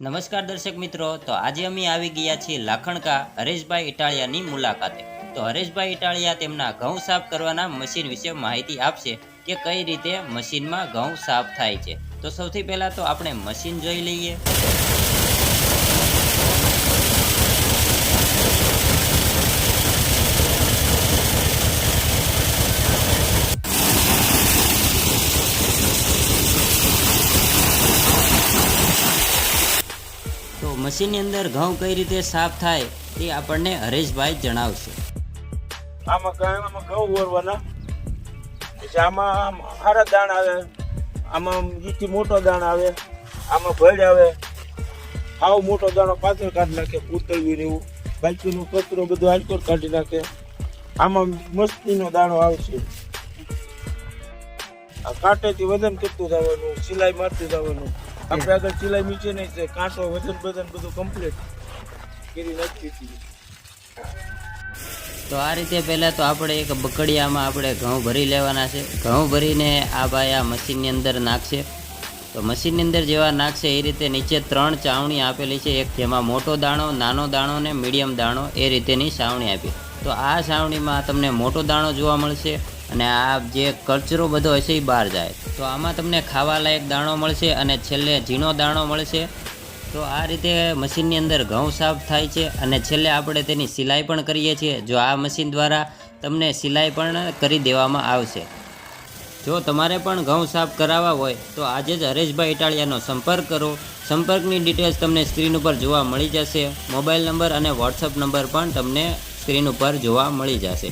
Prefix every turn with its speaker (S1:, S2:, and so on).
S1: નમસ્કાર દર્શક મિત્રો, તો આજે અમે આવી ગયા છીએ લાખણકા હરેશભાઈ ઇટાલિયાની મુલાકાતે। તો હરેશભાઈ ઇટાલિયા તેમના ઘઉં સાફ કરવાના મશીન વિશે માહિતી આપશે કે કઈ રીતે મશીનમાં ઘઉં સાફ થાય છે। તો સૌથી પહેલા તો આપણે મશીન જોઈ લઈએ। તો મશીનની અંદર ઘઉં કઈ રીતે સાફ થાય તે આપણને હરેશભાઈ જણાવશે।
S2: આમાં ઘઉં ઓરવાના, પછી આમાં હારા દાણ આવે, આમાં ઈથી મોટો દાણ આવે, આમાં ભેળ આવે, હાવ મોટો દાણો પાછળ કાઢી નાખે, પૂતળવી ને એવું બાકીનો કચરો બધો હાલકોર કાઢી નાખે। આમાં મસ્તીનો દાણો આવશે। આ કાંટેથી વજન કરતું જવાનું, સિલાઈ મારતું જવાનું। આપણે આગળ સિલાઈ નીચે નહીં છે, કાંટો વજન બધું કમ્પ્લીટ કરી નાખી હતી।
S1: તો આ રીતે પહેલાં તો આપણે એક બકડિયામાં આપણે ઘઉં ભરી લેવાના છે। ઘઉં ભરીને આ ભાઈ આ મશીનની અંદર નાખશે। તો મશીનની અંદર જેવા નાખશે એ રીતે નીચે 3 ચાવણી આપેલી છે, એક જેમાં મોટો દાણો, નાનો દાણો ને મીડિયમ દાણો, એ રીતેની ચાવણી આપી। તો આ ચાવણીમાં તમને મોટો દાણો જોવા મળશે અને આ જે કચરો બધો હશે એ બહાર જાય। તો આમાં તમને ખાવા લાયક દાણો મળશે અને છેલ્લે ઝીણો દાણો મળશે। તો આ રીતે મશીનની અંદર ઘઉં સાફ થાય છે અને છેલ્લે આપણે તેની સિલાઈ પણ કરીએ છીએ। જો આ મશીન દ્વારા તમને સિલાઈ પણ કરી દેવામાં આવશે। જો તમારે પણ ઘઉં સાફ કરાવવા હોય તો આજે જ હરેશભાઈ ઇટાલિયાનો સંપર્ક કરો। સંપર્કની ડિટેલ્સ તમને સ્ક્રીન ઉપર જોવા મળી જશે। મોબાઈલ નંબર અને વોટ્સઅપ નંબર પણ તમને સ્ક્રીન ઉપર જોવા મળી જશે।